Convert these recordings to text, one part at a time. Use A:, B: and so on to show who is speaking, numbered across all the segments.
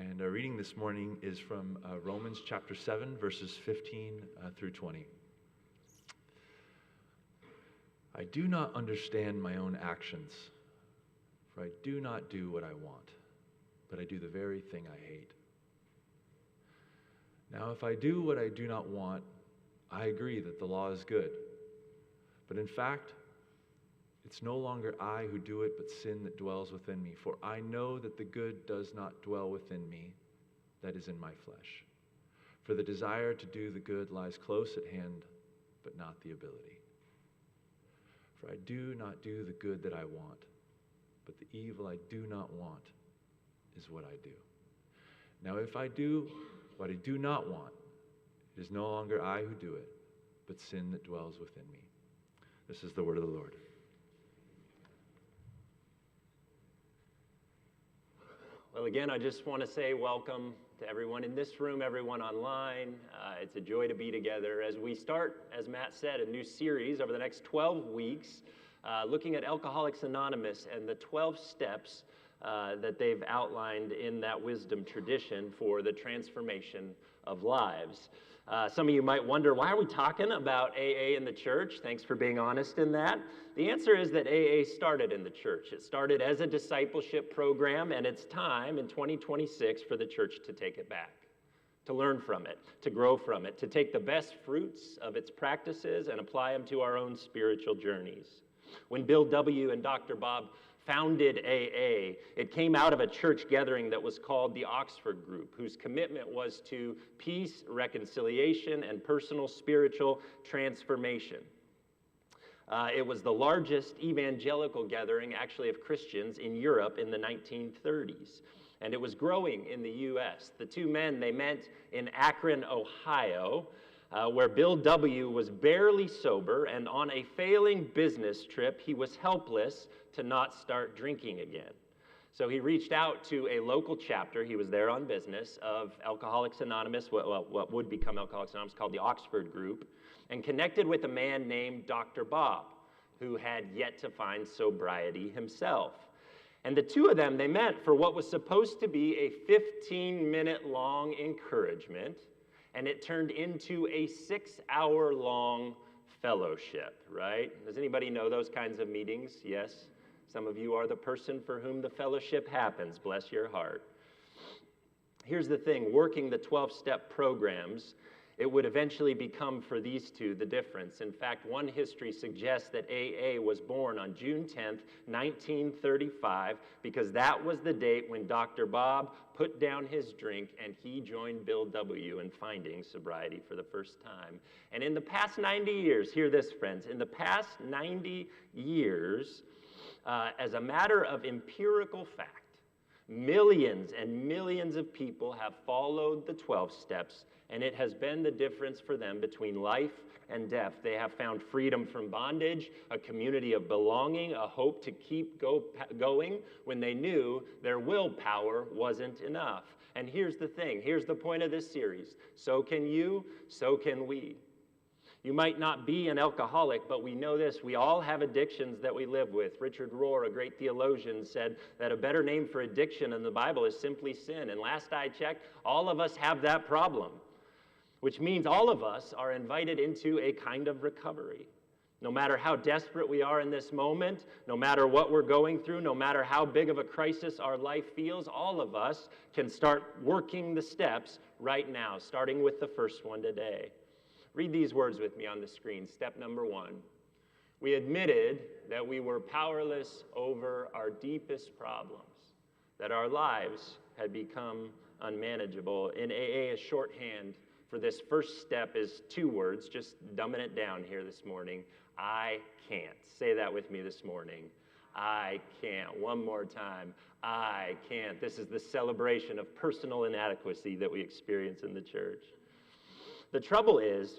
A: And our reading this morning is from Romans chapter 7, verses 15 through 20. I do not understand my own actions, for I do not do what I want, but I do the very thing I hate. Now, if I do what I do not want, I agree that the law is good. But in fact, it's no longer I who do it, but sin that dwells within me. For I know that the good does not dwell within me, that is in my flesh. For the desire to do the good lies close at hand, but not the ability. For I do not do the good that I want, but the evil I do not want is what I do. Now if I do what I do not want, it is no longer I who do it, but sin that dwells within me. This is the word of the Lord.
B: Well, again, I just want to say welcome to everyone in this room, everyone online. It's a joy to be together as we start, as Matt said, a new series over the next 12 weeks, looking at Alcoholics Anonymous and the 12 steps that they've outlined in that wisdom tradition for the transformation of lives. Some of you might wonder, why are we talking about AA in the church? Thanks for being honest in that. The answer is that AA started in the church. It started as a discipleship program, and it's time in 2026 for the church to take it back, to learn from it, to grow from it, to take the best fruits of its practices and apply them to our own spiritual journeys. When Bill W. and Dr. Bob founded AA, it came out of a church gathering that was called the Oxford Group, whose commitment was to peace, reconciliation, and personal spiritual transformation. It was the largest evangelical gathering, actually, of Christians in Europe in the 1930s, and it was growing in the U.S. The two men, they met in Akron, Ohio, where Bill W. was barely sober, and on a failing business trip, he was helpless to not start drinking again. So he reached out to a local chapter, he was there on business, of Alcoholics Anonymous, what would become Alcoholics Anonymous, called the Oxford Group, and connected with a man named Dr. Bob, who had yet to find sobriety himself. And the two of them, they met for what was supposed to be a 15-minute long encouragement, and it turned into a 6-hour-long fellowship, right? Does anybody know those kinds of meetings? Yes? Some of you are the person for whom the fellowship happens. Bless your heart. Here's the thing, working the 12-step programs, it would eventually become for these two the difference. In fact, one history suggests that AA was born on June 10th, 1935, because that was the date when Dr. Bob put down his drink and he joined Bill W. in finding sobriety for the first time. And in the past 90 years, hear this, friends, in the past 90 years, as a matter of empirical fact, millions and millions of people have followed the 12 steps, and it has been the difference for them between life and death. They have found freedom from bondage, a community of belonging, a hope to keep going when they knew their willpower wasn't enough. And here's the thing, here's the point of this series. So can you, so can we. You might not be an alcoholic, but we know this. We all have addictions that we live with. Richard Rohr, a great theologian, said that a better name for addiction in the Bible is simply sin. And last I checked, all of us have that problem, which means all of us are invited into a kind of recovery. No matter how desperate we are in this moment, no matter what we're going through, no matter how big of a crisis our life feels, all of us can start working the steps right now, starting with the first one today. Read these words with me on the screen. Step number 1. We admitted that we were powerless over our deepest problems, that our lives had become unmanageable. In AA, a shorthand for this first step is 2 words, just dumbing it down here this morning. I can't. Say that with me this morning. I can't. One more time. I can't. This is the celebration of personal inadequacy that we experience in the church. The trouble is,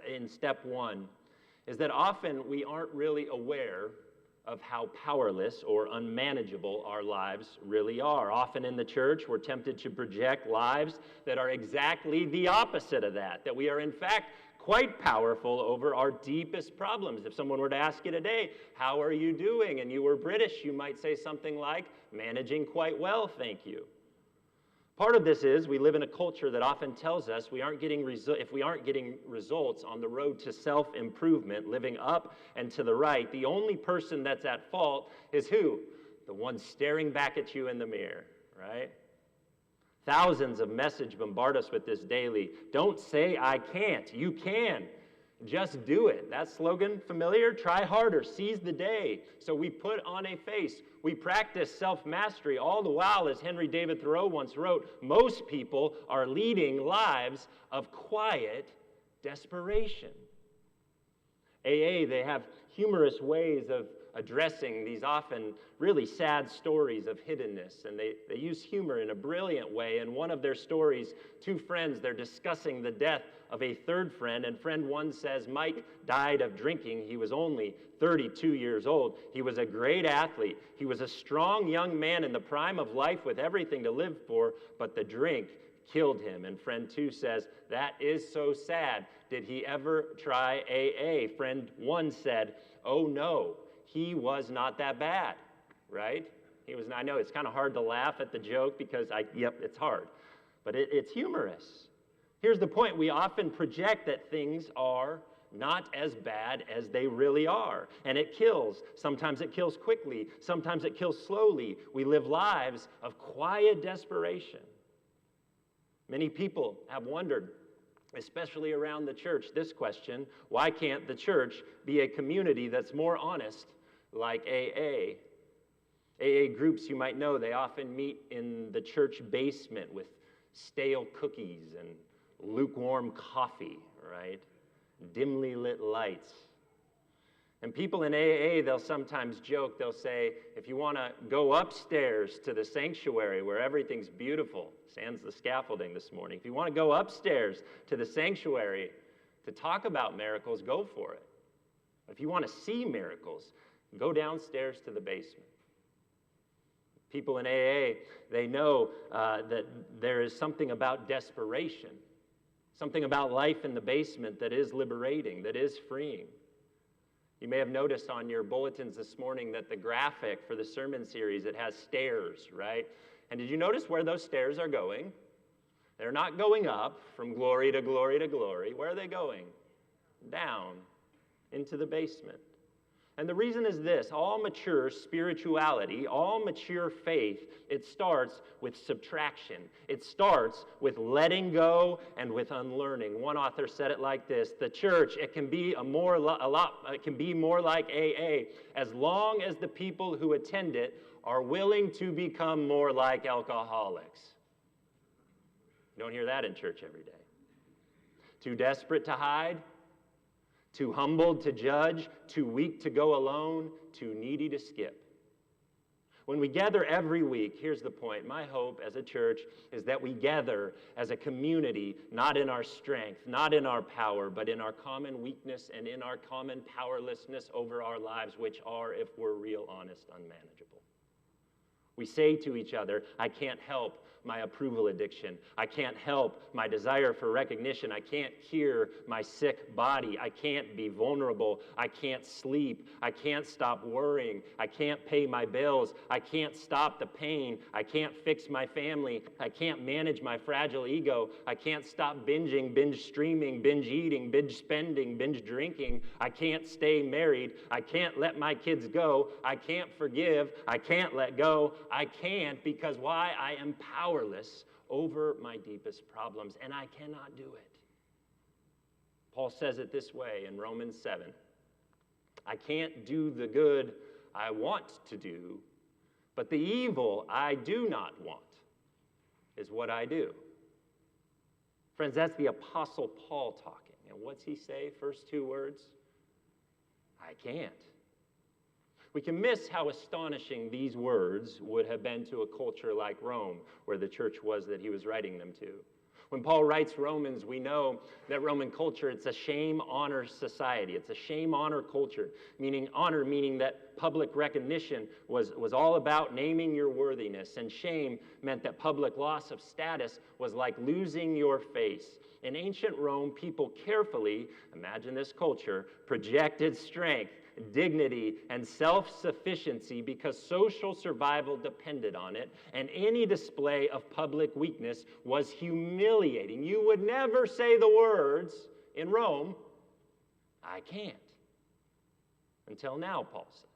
B: in step 1, is that often we aren't really aware of how powerless or unmanageable our lives really are. Often in the church, we're tempted to project lives that are exactly the opposite of that we are in fact quite powerful over our deepest problems. If someone were to ask you today, how are you doing? And you were British, you might say something like, managing quite well, thank you. Part of this is we live in a culture that often tells us if we aren't getting results on the road to self-improvement, living up and to the right, the only person that's at fault is who? The one staring back at you in the mirror, right? Thousands of messages bombard us with this daily. Don't say I can't. You can. Just do it. That slogan familiar? Try harder. Seize the day. So we put on a face. We practice self-mastery. All the while, as Henry David Thoreau once wrote, most people are leading lives of quiet desperation. AA, they have humorous ways of addressing these often really sad stories of hiddenness, and they use humor in a brilliant way. In one of their stories, two friends, they're discussing the death of a third friend, and friend one says, Mike died of drinking. He was only 32 years old. He was a great athlete. He was a strong young man in the prime of life with everything to live for, but the drink killed him. And friend two says, that is so sad. Did he ever try AA? Friend one said, oh no, he was not that bad, right? I know it's kind of hard to laugh at the joke because it's hard, but it's humorous. Here's the point. We often project that things are not as bad as they really are, and it kills. Sometimes it kills quickly. Sometimes it kills slowly. We live lives of quiet desperation. Many people have wondered, especially around the church, this question: why can't the church be a community that's more honest like AA? AA groups, you might know, they often meet in the church basement with stale cookies and lukewarm coffee, right? Dimly lit lights. And people in AA, they'll sometimes joke, they'll say, if you want to go upstairs to the sanctuary where everything's beautiful, sans the scaffolding this morning, if you want to go upstairs to the sanctuary to talk about miracles, go for it. If you want to see miracles, go downstairs to the basement. People in AA, they know that there is something about desperation, something about life in the basement that is liberating, that is freeing. You may have noticed on your bulletins this morning that the graphic for the sermon series, it has stairs, right? And did you notice where those stairs are going? They're not going up from glory to glory to glory. Where are they going? Down into the basement. And the reason is this: all mature spirituality, all mature faith, it starts with subtraction. It starts with letting go and with unlearning. One author said it like this: the church, it can be more like AA as long as the people who attend it are willing to become more like alcoholics. You don't hear that in church every day. Too desperate to hide, too humbled to judge, too weak to go alone, too needy to skip. When we gather every week, here's the point. My hope as a church is that we gather as a community, not in our strength, not in our power, but in our common weakness and in our common powerlessness over our lives, which are, if we're real honest, unmanageable. We say to each other, I can't help my approval addiction. I can't help my desire for recognition. I can't cure my sick body. I can't be vulnerable. I can't sleep. I can't stop worrying. I can't pay my bills. I can't stop the pain. I can't fix my family. I can't manage my fragile ego. I can't stop binging, binge streaming, binge eating, binge spending, binge drinking. I can't stay married. I can't let my kids go. I can't forgive. I can't let go. I can't because why? I am powerless over my deepest problems, and I cannot do it. Paul says it this way in Romans 7. I can't do the good I want to do, but the evil I do not want is what I do. Friends, that's the Apostle Paul talking. And what's he say? First two words? I can't. We can miss how astonishing these words would have been to a culture like Rome, where the church was that he was writing them to. When Paul writes Romans, we know that Roman culture, it's a shame-honor society. It's a shame-honor culture, meaning that public recognition was all about naming your worthiness, and shame meant that public loss of status was like losing your face. In ancient Rome, people carefully, imagine this culture, projected strength. dignity, and self-sufficiency because social survival depended on it, and any display of public weakness was humiliating. You would never say the words in Rome, "I can't." Until now, Paul says.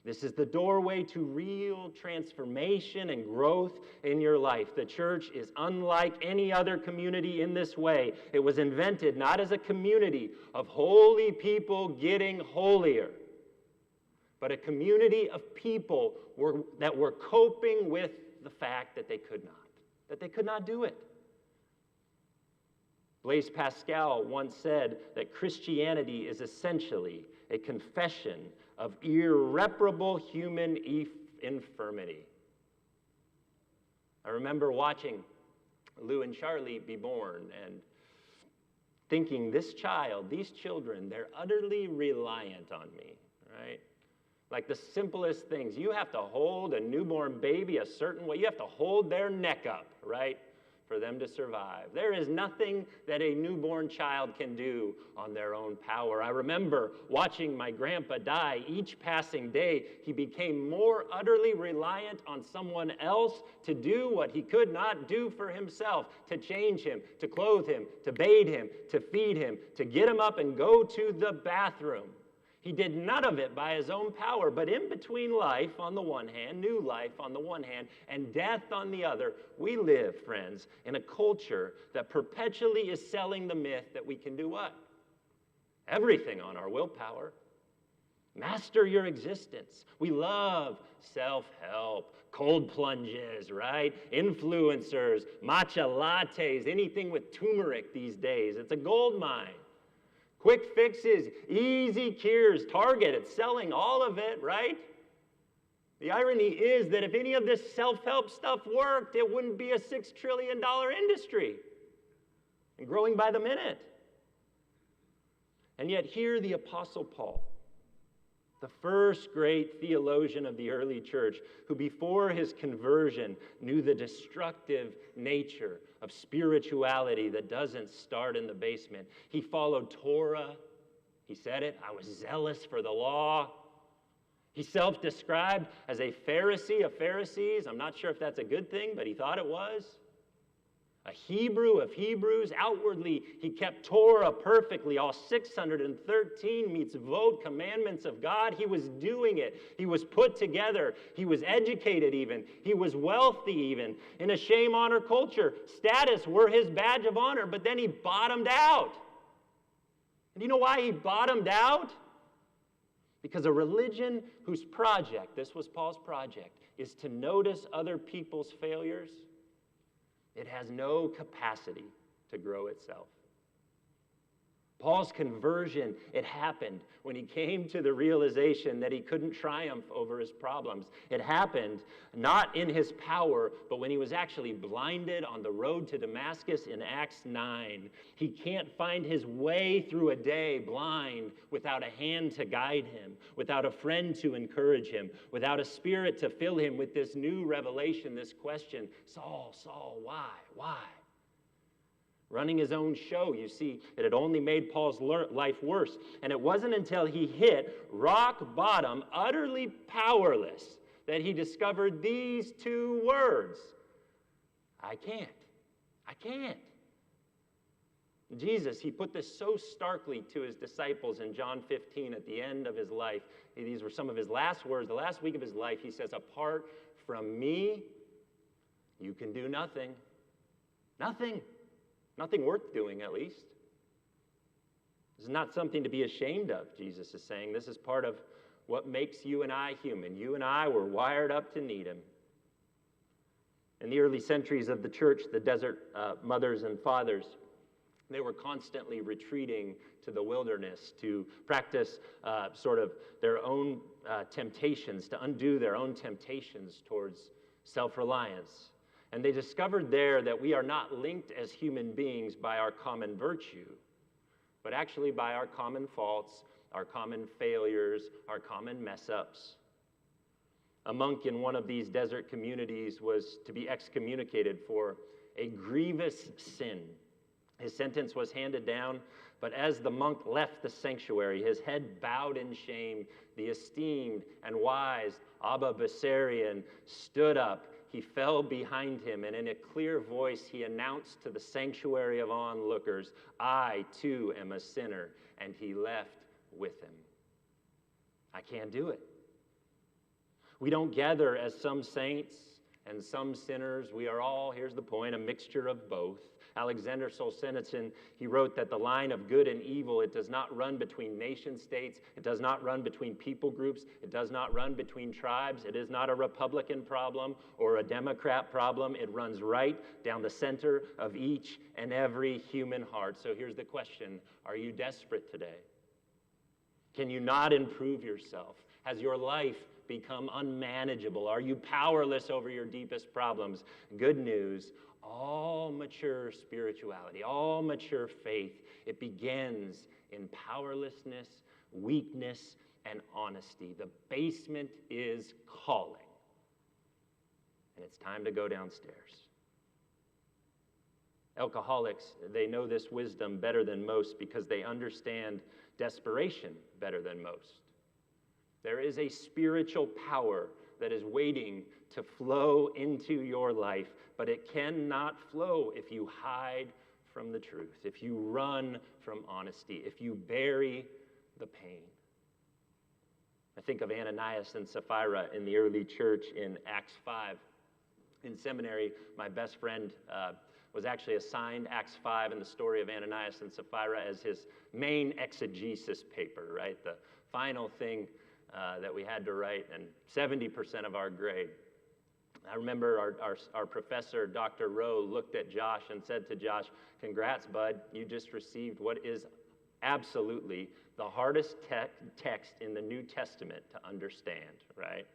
B: This is the doorway to real transformation and growth in your life. The church is unlike any other community in this way. It was invented not as a community of holy people getting holier, but a community of people that were coping with the fact that they could not do it. Blaise Pascal once said that Christianity is essentially a confession of irreparable human infirmity. I remember watching Lou and Charlie be born and thinking, these children, they're utterly reliant on me, right? Like the simplest things. You have to hold a newborn baby a certain way. You have to hold their neck up, right, for them to survive. There is nothing that a newborn child can do on their own power. I remember watching my grandpa die. Each passing day, he became more utterly reliant on someone else to do what he could not do for himself, to change him, to clothe him, to bathe him, to feed him, to get him up and go to the bathroom. He did none of it by his own power, but in between life on the one hand, new life on the one hand, and death on the other, we live, friends, in a culture that perpetually is selling the myth that we can do what? Everything on our willpower. Master your existence. We love self-help, cold plunges, right? Influencers, matcha lattes, anything with turmeric these days. It's a gold mine. Quick fixes, easy cures, Target, it's selling all of it, right? The irony is that if any of this self-help stuff worked, it wouldn't be a $6 trillion industry and growing by the minute. And yet here the Apostle Paul, the first great theologian of the early church, who before his conversion knew the destructive nature of spirituality that doesn't start in the basement. He followed Torah. He said it, I was zealous for the law. He self-described as a Pharisee of Pharisees. I'm not sure if that's a good thing, but he thought it was. A Hebrew of Hebrews. Outwardly, he kept Torah perfectly, all 613 mitzvot, commandments of God. He was doing it. He was put together. He was educated even. He was wealthy even. In a shame-honor culture, status were his badge of honor, but then he bottomed out. And do you know why he bottomed out? Because a religion whose project, this was Paul's project, is to notice other people's failures, it has no capacity to grow itself. Paul's conversion, it happened when he came to the realization that he couldn't triumph over his problems. It happened not in his power, but when he was actually blinded on the road to Damascus in Acts 9. He can't find his way through a day blind without a hand to guide him, without a friend to encourage him, without a spirit to fill him with this new revelation, this question, Saul, Saul, why? Why? Running his own show, you see, it had only made Paul's life worse. And it wasn't until he hit rock bottom, utterly powerless, that he discovered these two words. I can't. I can't. Jesus, he put this so starkly to his disciples in John 15 at the end of his life. These were some of his last words. The last week of his life, he says, apart from me, you can do nothing. Nothing. Nothing worth doing, at least. This is not something to be ashamed of, Jesus is saying. This is part of what makes you and I human. You and I were wired up to need him. In the early centuries of the church, the desert mothers and fathers, they were constantly retreating to the wilderness to practice sort of their own temptations, to undo their own temptations towards self-reliance. And they discovered there that we are not linked as human beings by our common virtue, but actually by our common faults, our common failures, our common mess-ups. A monk in one of these desert communities was to be excommunicated for a grievous sin. His sentence was handed down, but as the monk left the sanctuary, his head bowed in shame, the esteemed and wise Abba Bessarion stood up. He fell behind him, and in a clear voice he announced to the sanctuary of onlookers, I too am a sinner, and he left with him. I can't do it. We don't gather as some saints and some sinners. We are all, here's the point, a mixture of both. Alexander Solzhenitsyn, he wrote that the line of good and evil, it does not run between nation states, it does not run between people groups, it does not run between tribes, it is not a Republican problem or a Democrat problem, it runs right down the center of each and every human heart. So here's the question, are you desperate today? Can you not improve yourself? Has your life become unmanageable? Are you powerless over your deepest problems? Good news, all mature spirituality, all mature faith, it begins in powerlessness, weakness, and honesty. The basement is calling, and it's time to go downstairs. Alcoholics, they know this wisdom better than most because they understand desperation better than most. There is a spiritual power that is waiting to flow into your life, but it cannot flow if you hide from the truth, if you run from honesty, if you bury the pain. I think of Ananias and Sapphira in the early church in Acts 5. In seminary, my best friend was actually assigned Acts 5 and the story of Ananias and Sapphira as his main exegesis paper, right? The final thing that we had to write, and 70% of our grade. I remember our professor, Dr. Rowe, looked at Josh and said to Josh, congrats, bud, you just received what is absolutely the hardest text in the New Testament to understand, right?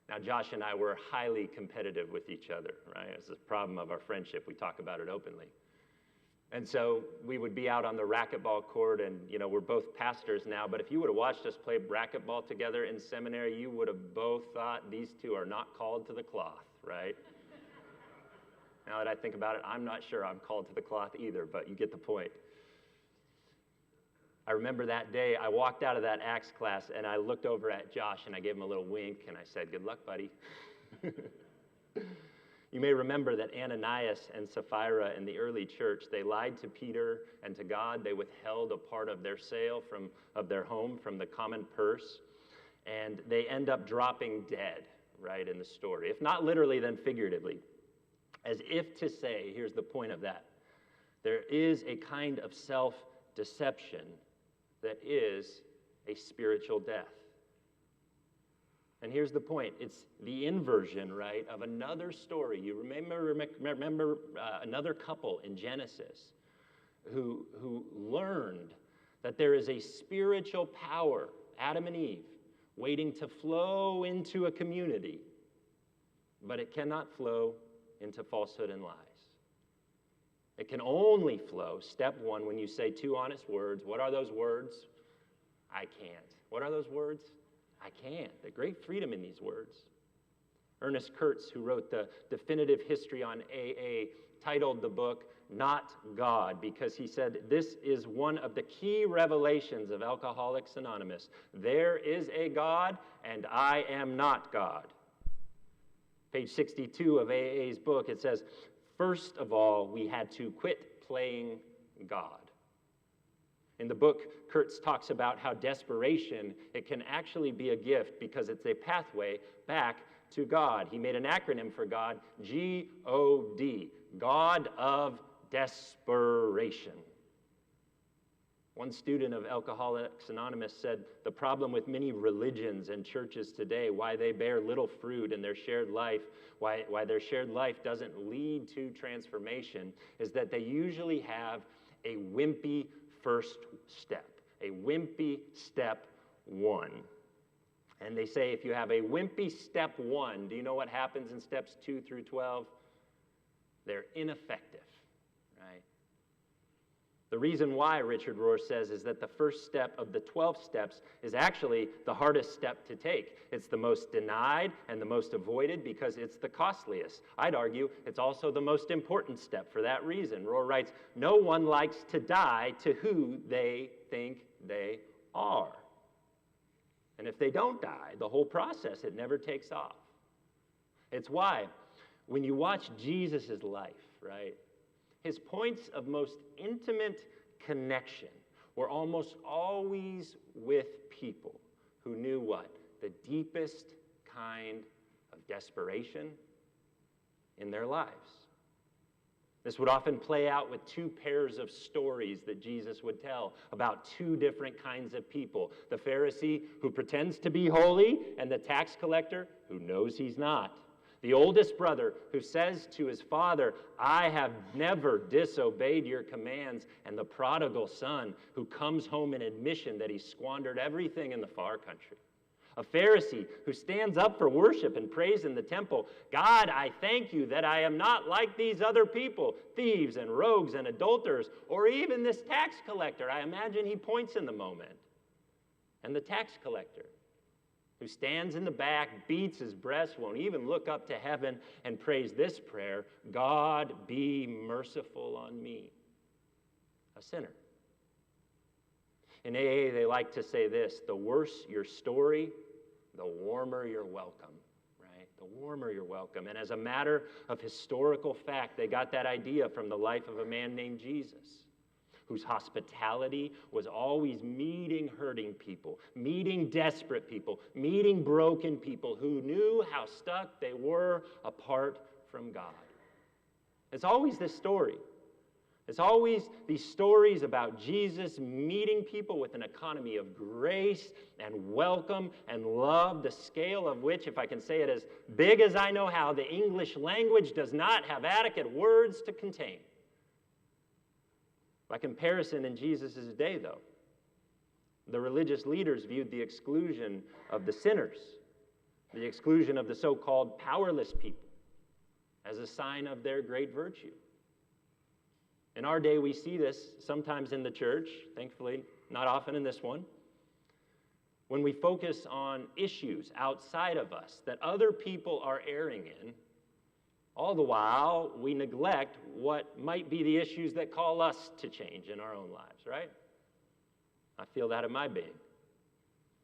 B: Now, Josh and I were highly competitive with each other, right? It's the problem of our friendship. We talk about it openly. And so we would be out on the racquetball court, and, you know, we're both pastors now, but if you would have watched us play racquetball together in seminary, you would have both thought these two are not called to the cloth, right? Now that I think about it, I'm not sure I'm called to the cloth either, but you get the point. I remember that day, I walked out of that Acts class, and I looked over at Josh, and I gave him a little wink, and I said, good luck, buddy. You may remember that Ananias and Sapphira in the early church, they lied to Peter and to God. They withheld a part of their sale of their home from the common purse, and they end up dropping dead, right, in the story. If not literally, then figuratively. As if to say, here's the point of that, there is a kind of self-deception that is a spiritual death. And here's the point. It's the inversion, right, of another story. You remember another couple in Genesis who learned that there is a spiritual power, Adam and Eve, waiting to flow into a community, but it cannot flow into falsehood and lies. It can only flow, step one, when you say two honest words. What are those words? I can't. What are those words? I can't. There's great freedom in these words. Ernest Kurtz, who wrote the definitive history on AA, titled the book, Not God, because he said, this is one of the key revelations of Alcoholics Anonymous. There is a God, and I am not God. Page 62 of AA's book, it says, first of all, we had to quit playing God. In the book, Kurtz talks about how desperation, it can actually be a gift because it's a pathway back to God. He made an acronym for God, G-O-D, God of Desperation. One student of Alcoholics Anonymous said, the problem with many religions and churches today, why they bear little fruit in their shared life, why their shared life doesn't lead to transformation, is that they usually have a wimpy first step, a wimpy step one. And they say if you have a wimpy step one, do you know what happens in steps 2 through 12? They're ineffective, right? The reason why, Richard Rohr says, is that the first step of the 12 steps is actually the hardest step to take. It's the most denied and the most avoided because it's the costliest. I'd argue it's also the most important step for that reason. Rohr writes, no one likes to die to who they think they are. And if they don't die, the whole process, it never takes off. It's why when you watch Jesus' life, right, his points of most intimate connection were almost always with people who knew what? The deepest kind of desperation in their lives. This would often play out with two pairs of stories that Jesus would tell about two different kinds of people. The Pharisee who pretends to be holy and the tax collector who knows he's not. The oldest brother who says to his father, I have never disobeyed your commands, and the prodigal son who comes home in admission that he squandered everything in the far country. A Pharisee who stands up for worship and praise in the temple. God, I thank you that I am not like these other people, thieves and rogues and adulterers, or even this tax collector. I imagine he points in the moment. And the tax collector who stands in the back, beats his breast, won't even look up to heaven and prays this prayer, God, be merciful on me, a sinner. In AA, they like to say this, the worse your story, the warmer your welcome, right? The warmer your welcome. And as a matter of historical fact, they got that idea from the life of a man named Jesus, whose hospitality was always meeting hurting people, meeting desperate people, meeting broken people who knew how stuck they were apart from God. It's always this story. It's always these stories about Jesus meeting people with an economy of grace and welcome and love, the scale of which, if I can say it as big as I know how, the English language does not have adequate words to contain. By comparison, in Jesus' day, though, the religious leaders viewed the exclusion of the sinners, the exclusion of the so-called powerless people, as a sign of their great virtue. In our day, we see this sometimes in the church, thankfully, not often in this one, when we focus on issues outside of us that other people are erring in. All the while, we neglect what might be the issues that call us to change in our own lives, right? I feel that in my being.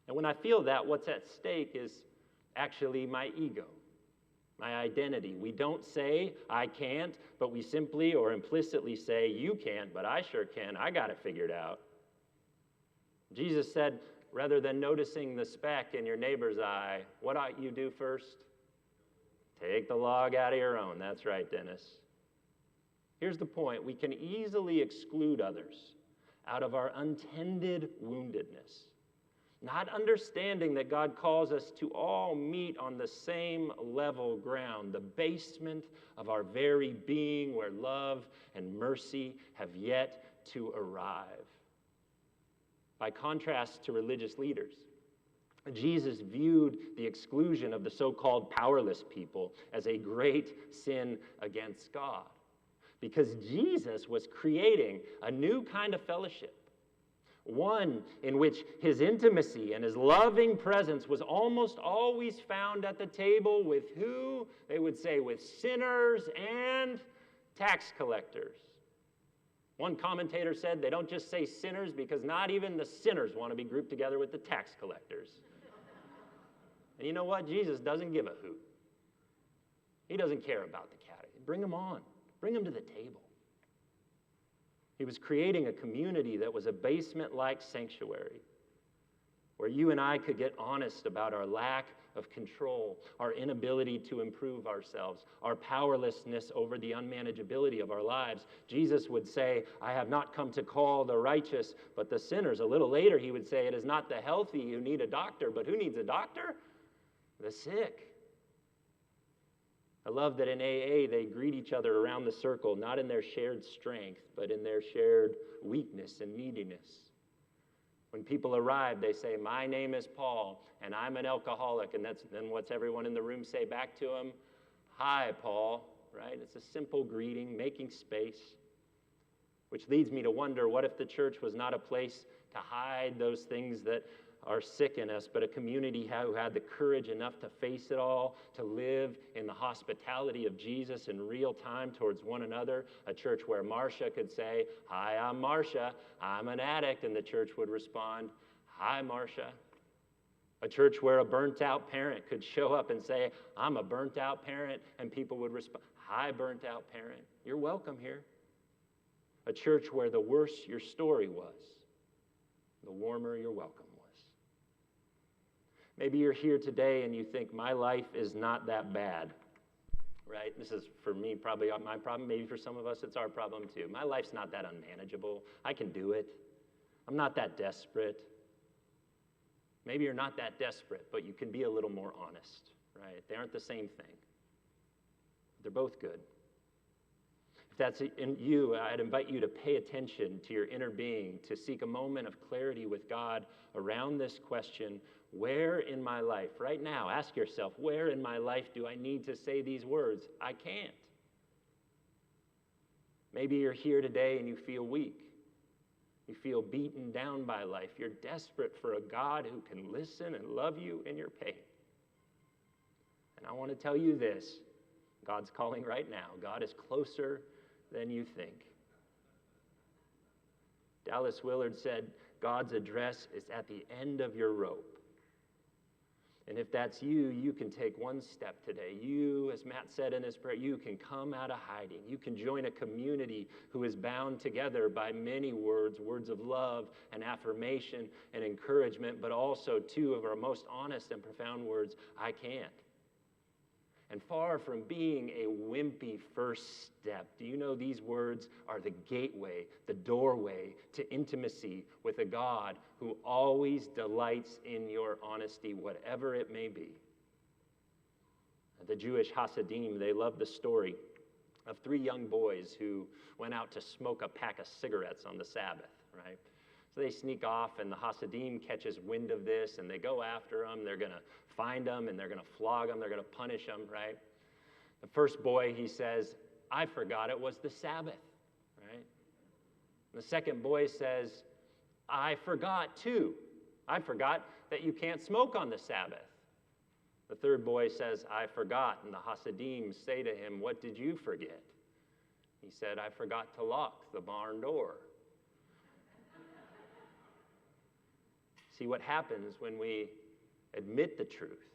B: And when I feel that, what's at stake is actually my ego, my identity. We don't say, I can't, but we simply or implicitly say, you can't, but I sure can. I got it figured out. Jesus said, rather than noticing the speck in your neighbor's eye, what ought you do first? Take the log out of your own. That's right, Dennis. Here's the point. We can easily exclude others out of our untended woundedness, not understanding that God calls us to all meet on the same level ground, the basement of our very being where love and mercy have yet to arrive. By contrast to religious leaders, Jesus viewed the exclusion of the so-called powerless people as a great sin against God, because Jesus was creating a new kind of fellowship, one in which his intimacy and his loving presence was almost always found at the table with who? They would say with sinners and tax collectors. One commentator said they don't just say sinners because not even the sinners want to be grouped together with the tax collectors. And you know what? Jesus doesn't give a hoot. He doesn't care about the category. Bring them on. Bring them to the table. He was creating a community that was a basement-like sanctuary where you and I could get honest about our lack of control, our inability to improve ourselves, our powerlessness over the unmanageability of our lives. Jesus would say, I have not come to call the righteous, but the sinners. A little later, he would say, it is not the healthy who need a doctor, but who needs a doctor? The sick. I love that in AA, they greet each other around the circle, not in their shared strength, but in their shared weakness and neediness. When people arrive, they say, my name is Paul, and I'm an alcoholic. And then what's everyone in the room say back to him? Hi, Paul, right? It's a simple greeting, making space. Which leads me to wonder, what if the church was not a place to hide those things that are sick in us, but a community who had the courage enough to face it all, to live in the hospitality of Jesus in real time towards one another? A church where Marcia could say, "Hi, I'm Marcia. I'm an addict," and the church would respond, "Hi, Marcia." A church where a burnt-out parent could show up and say, "I'm a burnt-out parent," and people would respond, "Hi, burnt-out parent. You're welcome here." A church where the worse your story was, the warmer your welcome was. Maybe you're here today and you think, my life is not that bad, right? This is, for me, probably my problem. Maybe for some of us, it's our problem too. My life's not that unmanageable. I can do it. I'm not that desperate. Maybe you're not that desperate, but you can be a little more honest, right? They aren't the same thing. They're both good. If that's in you, I'd invite you to pay attention to your inner being, to seek a moment of clarity with God around this question: where in my life, right now, ask yourself, where in my life do I need to say these words? I can't. Maybe you're here today and you feel weak. You feel beaten down by life. You're desperate for a God who can listen and love you in your pain. And I want to tell you this: God's calling right now. God is closer than you think. Dallas Willard said, God's address is at the end of your rope. And if that's you, you can take one step today. You, as Matt said in his prayer, you can come out of hiding. You can join a community who is bound together by many words, words of love and affirmation and encouragement, but also two of our most honest and profound words: I can't. And far from being a wimpy first step, do you know these words are the gateway, the doorway to intimacy with a God who always delights in your honesty, whatever it may be. The Jewish Hasidim, they love the story of three young boys who went out to smoke a pack of cigarettes on the Sabbath, right? So they sneak off, and the Hasidim catches wind of this, and they go after them. They're going to find them, and they're going to flog them. They're going to punish them, right? The first boy, he says, I forgot it was the Sabbath, right? The second boy says, I forgot too. I forgot that you can't smoke on the Sabbath. The third boy says, I forgot. And the Hasidim say to him, what did you forget? He said, I forgot to lock the barn door. See, what happens when we admit the truth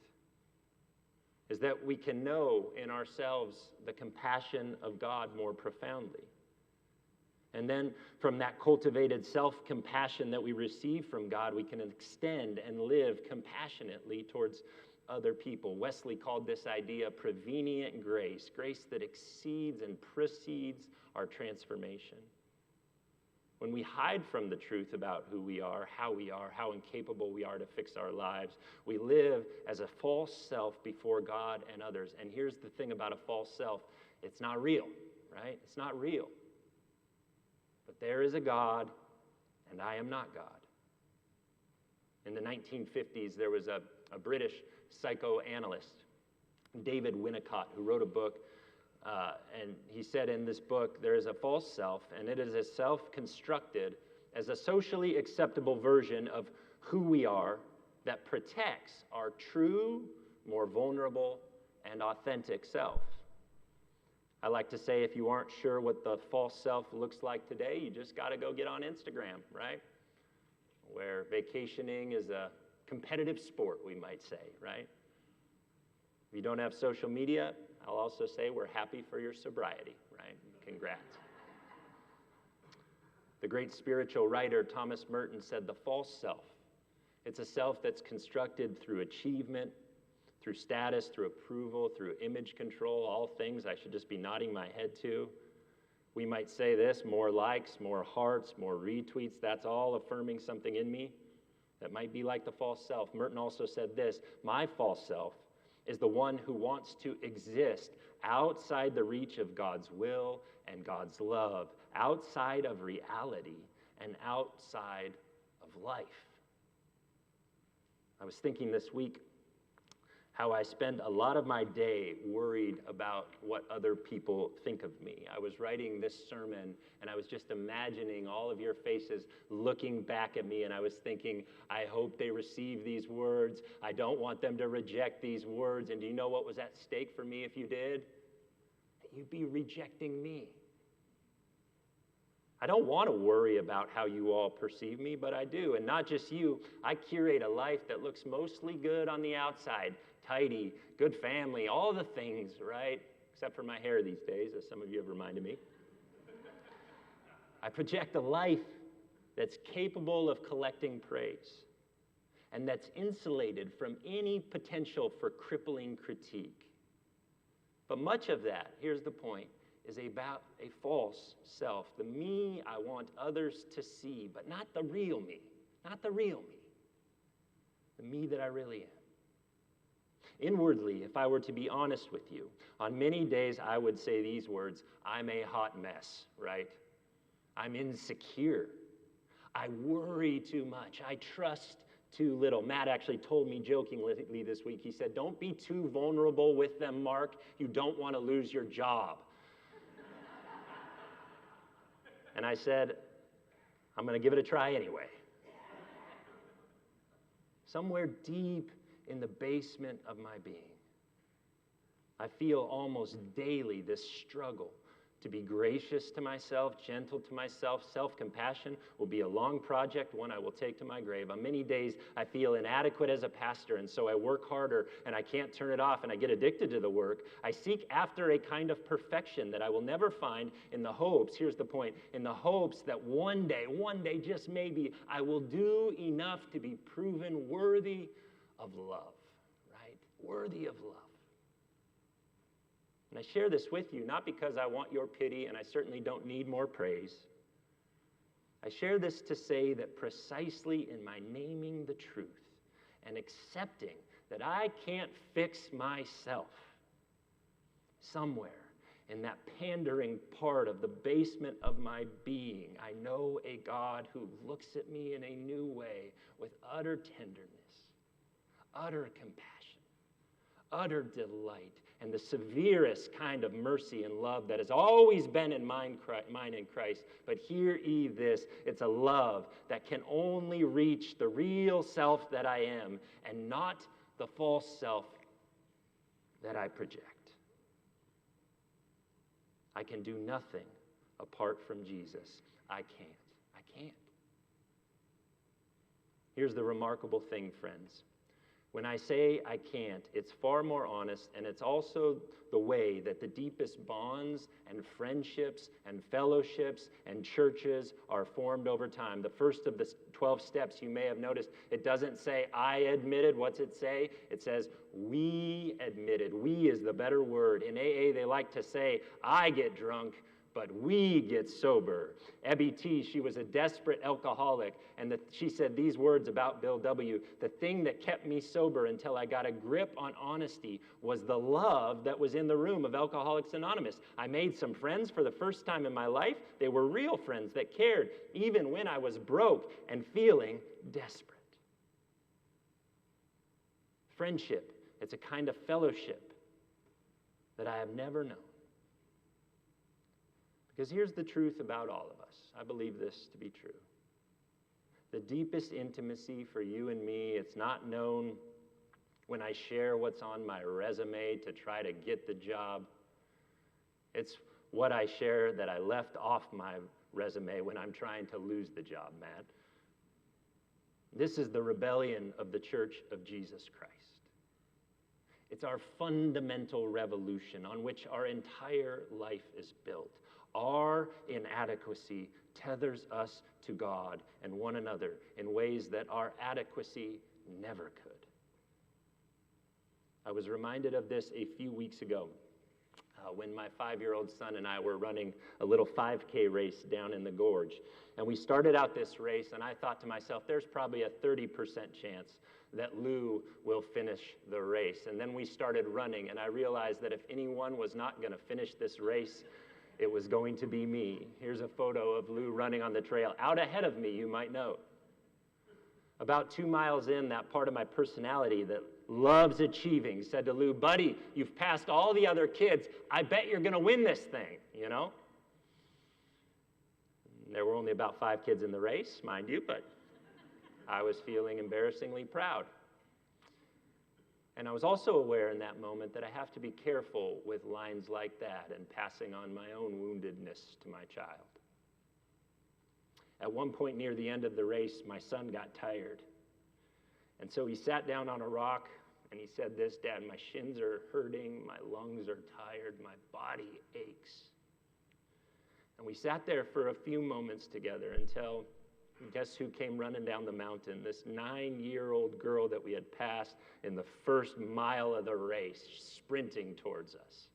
B: is that we can know in ourselves the compassion of God more profoundly. And then from that cultivated self-compassion that we receive from God, we can extend and live compassionately towards other people. Wesley called this idea prevenient grace, grace that exceeds and precedes our transformation. When we hide from the truth about who we are, how incapable we are to fix our lives, we live as a false self before God and others. And here's the thing about a false self: it's not real, right? It's not real. But there is a God, and I am not God. In the 1950s, there was a British psychoanalyst, David Winnicott, who wrote a book. And he said in this book, there is a false self, and it is a self constructed as a socially acceptable version of who we are that protects our true, more vulnerable, and authentic self. I like to say, if you aren't sure what the false self looks like today, you just got to go get on Instagram, right? Where vacationing is a competitive sport, we might say, right? If you don't have social media, I'll also say we're happy for your sobriety, right? Congrats. The great spiritual writer Thomas Merton said the false self, it's a self that's constructed through achievement, through status, through approval, through image control, all things I should just be nodding my head to. We might say this: more likes, more hearts, more retweets, that's all affirming something in me that might be like the false self. Merton also said this: my false self is the one who wants to exist outside the reach of God's will and God's love, outside of reality and outside of life. I was thinking this week how I spend a lot of my day worried about what other people think of me. I was writing this sermon, and I was just imagining all of your faces looking back at me, and I was thinking, I hope they receive these words. I don't want them to reject these words. And do you know what was at stake for me if you did? That you'd be rejecting me. I don't want to worry about how you all perceive me, but I do. And not just you, I curate a life that looks mostly good on the outside. Tidy, good family, all the things, right? Except for my hair these days, as some of you have reminded me. I project a life that's capable of collecting praise and that's insulated from any potential for crippling critique. But much of that, here's the point, is about a false self, the me I want others to see, but not the real me, the me that I really am. Inwardly, if I were to be honest with you, on many days I would say these words, I'm a hot mess, right? I'm insecure. I worry too much. I trust too little. Matt actually told me jokingly this week, he said, don't be too vulnerable with them, Mark. You don't want to lose your job. And I said, I'm going to give it a try anyway. Somewhere deep in the basement of my being, I feel almost daily this struggle to be gracious to myself, gentle to myself. Self-compassion will be a long project, one I will take to my grave. On many days, I feel inadequate as a pastor, and so I work harder, and I can't turn it off, and I get addicted to the work. I seek after a kind of perfection that I will never find in the hopes, here's the point, in the hopes that one day, just maybe, I will do enough to be proven worthy of love, right? Worthy of love. And I share this with you, not because I want your pity, and I certainly don't need more praise. I share this to say that precisely in my naming the truth and accepting that I can't fix myself, somewhere in that pandering part of the basement of my being, I know a God who looks at me in a new way with utter tenderness, utter compassion, utter delight, and the severest kind of mercy and love that has always been in mine in Christ. But hear ye this, it's a love that can only reach the real self that I am and not the false self that I project. I can do nothing apart from Jesus. I can't. Here's the remarkable thing, friends. When I say I can't, it's far more honest, and it's also the way that the deepest bonds and friendships and fellowships and churches are formed over time. The first of the 12 steps, you may have noticed, it doesn't say I admitted. What's it say? It says we admitted. We is the better word. In AA, they like to say I get drunk, but we get sober. Ebby T., she was a desperate alcoholic, and she said these words about Bill W. The thing that kept me sober until I got a grip on honesty was the love that was in the room of Alcoholics Anonymous. I made some friends for the first time in my life. They were real friends that cared, even when I was broke and feeling desperate. Friendship, it's a kind of fellowship that I have never known. Because here's the truth about all of us. I believe this to be true. The deepest intimacy for you and me, it's not known when I share what's on my resume to try to get the job. It's what I share that I left off my resume when I'm trying to lose the job, Matt. This is the rebellion of the Church of Jesus Christ. It's our fundamental revolution on which our entire life is built. Our inadequacy tethers us to God and one another in ways that our adequacy never could. I was reminded of this a few weeks ago when my 5-year-old son and I were running a little 5K race down in the gorge. And we started out this race, and I thought to myself, there's probably a 30% chance that Lou will finish the race. And then we started running, and I realized that if anyone was not going to finish this race, it was going to be me. Here's a photo of Lou running on the trail. Out ahead of me, you might note. About 2 miles in, that part of my personality that loves achieving, said to Lou, "Buddy, you've passed all the other kids. I bet you're going to win this thing, you know?" There were only about 5 kids in the race, mind you, but I was feeling embarrassingly proud. And I was also aware in that moment that I have to be careful with lines like that and passing on my own woundedness to my child. At one point near the end of the race, my son got tired. And so he sat down on a rock and he said this, "Dad, my shins are hurting, my lungs are tired, my body aches." And we sat there for a few moments together until, guess who came running down the mountain? This 9-year-old girl that we had passed in the first mile of the race, sprinting towards us.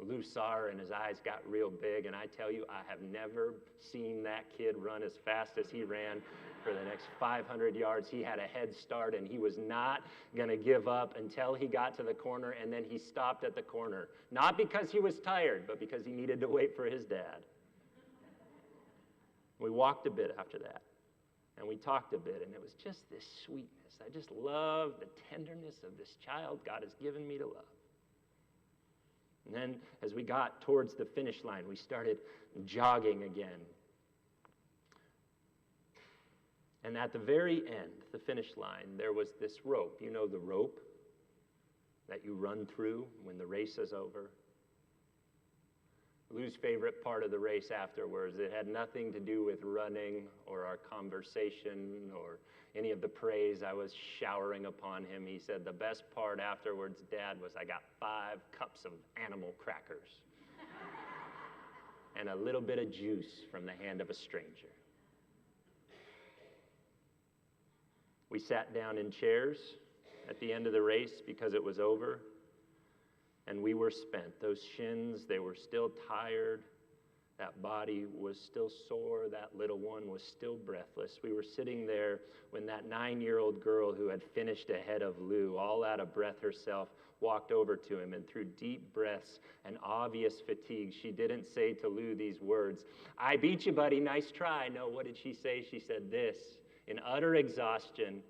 B: Lou saw her and his eyes got real big, and I tell you, I have never seen that kid run as fast as he ran for the next 500 yards. He had a head start, and he was not going to give up until he got to the corner, and then he stopped at the corner. Not because he was tired, but because he needed to wait for his dad. We walked a bit after that, and we talked a bit, and it was just this sweetness. I just love the tenderness of this child God has given me to love. And then as we got towards the finish line, we started jogging again. And at the very end, the finish line, there was this rope. You know the rope that you run through when the race is over? Lou's favorite part of the race afterwards, it had nothing to do with running or our conversation or any of the praise I was showering upon him. He said, "The best part afterwards, Dad, was I got 5 cups of animal crackers and a little bit of juice from the hand of a stranger." We sat down in chairs at the end of the race because it was over. And we were spent. Those shins, they were still tired. That body was still sore. That little one was still breathless. We were sitting there when that 9-year-old girl who had finished ahead of Lou, all out of breath herself, walked over to him. And through deep breaths and obvious fatigue, she didn't say to Lou these words, "I beat you, buddy. Nice try." No, what did she say? She said this in utter exhaustion,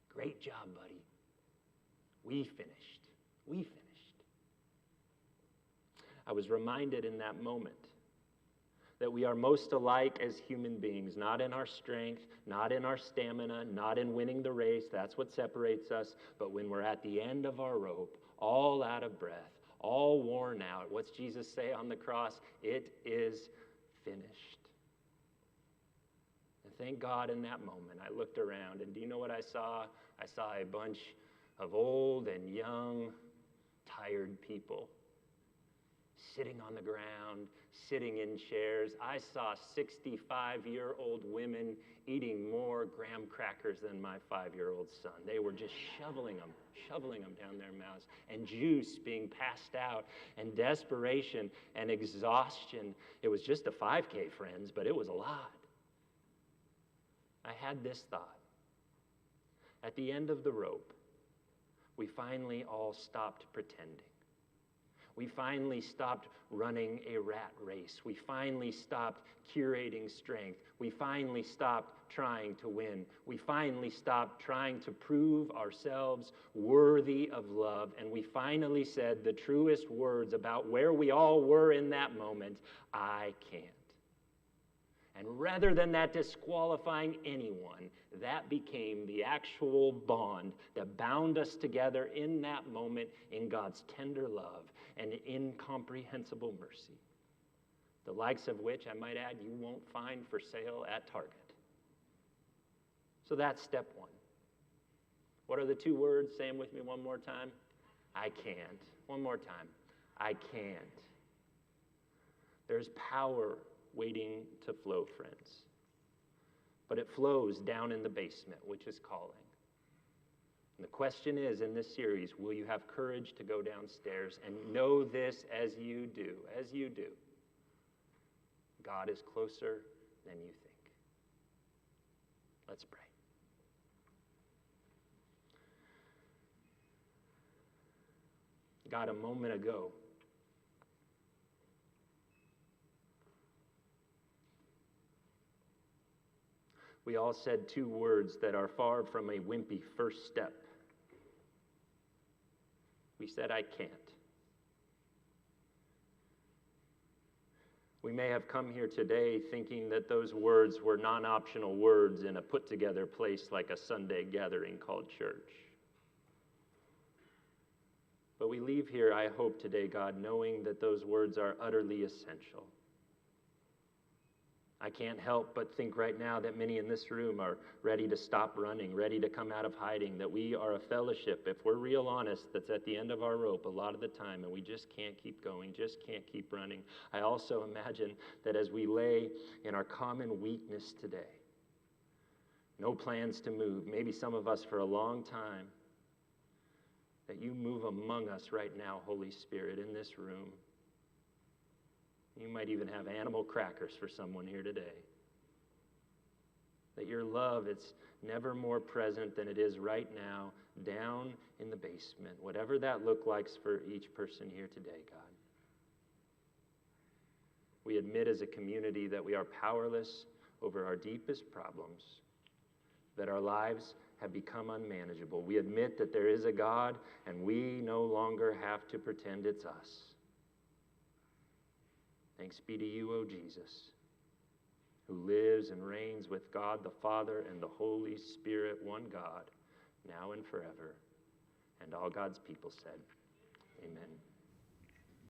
B: "Great job, buddy. We finished. We finished." I was reminded in that moment that we are most alike as human beings, not in our strength, not in our stamina, not in winning the race. That's what separates us. But when we're at the end of our rope, all out of breath, all worn out, what's Jesus say on the cross? It is finished. And thank God in that moment, I looked around, and do you know what I saw? I saw a bunch of old and young, tired people sitting on the ground, sitting in chairs. I saw 65-year-old women eating more graham crackers than my 5-year-old son. They were just shoveling them down their mouths, and juice being passed out, and desperation and exhaustion. It was just a 5K, friends, but it was a lot. I had this thought. At the end of the rope, we finally all stopped pretending. We finally stopped running a rat race. We finally stopped curating strength. We finally stopped trying to win. We finally stopped trying to prove ourselves worthy of love. And we finally said the truest words about where we all were in that moment, "I can't." And rather than that disqualifying anyone, that became the actual bond that bound us together in that moment in God's tender love and incomprehensible mercy, the likes of which, I might add, you won't find for sale at Target. So that's step 1. What are the 2 words? Say them with me one more time. I can't. One more time. I can't. There's power waiting to flow, friends. But it flows down in the basement, which is calling. And the question is, in this series, will you have courage to go downstairs and know this as you do, God is closer than you think. Let's pray. God, a moment ago, we all said 2 words that are far from a wimpy first step. We said, I can't. We may have come here today thinking that those words were non-optional words in a put-together place like a Sunday gathering called church. But we leave here, I hope today, God, knowing that those words are utterly essential. I can't help but think right now that many in this room are ready to stop running, ready to come out of hiding, that we are a fellowship, if we're real honest, that's at the end of our rope a lot of the time, and we just can't keep going, just can't keep running. I also imagine that as we lay in our common weakness today, no plans to move, maybe some of us for a long time, that you move among us right now, Holy Spirit, in this room. You might even have animal crackers for someone here today. That your love, it's never more present than it is right now, down in the basement, whatever that looks like for each person here today, God. We admit as a community that we are powerless over our deepest problems, that our lives have become unmanageable. We admit that there is a God, and we no longer have to pretend it's us. Thanks be to you, O Jesus, who lives and reigns with God the Father and the Holy Spirit, one God, now and forever. And all God's people said, amen.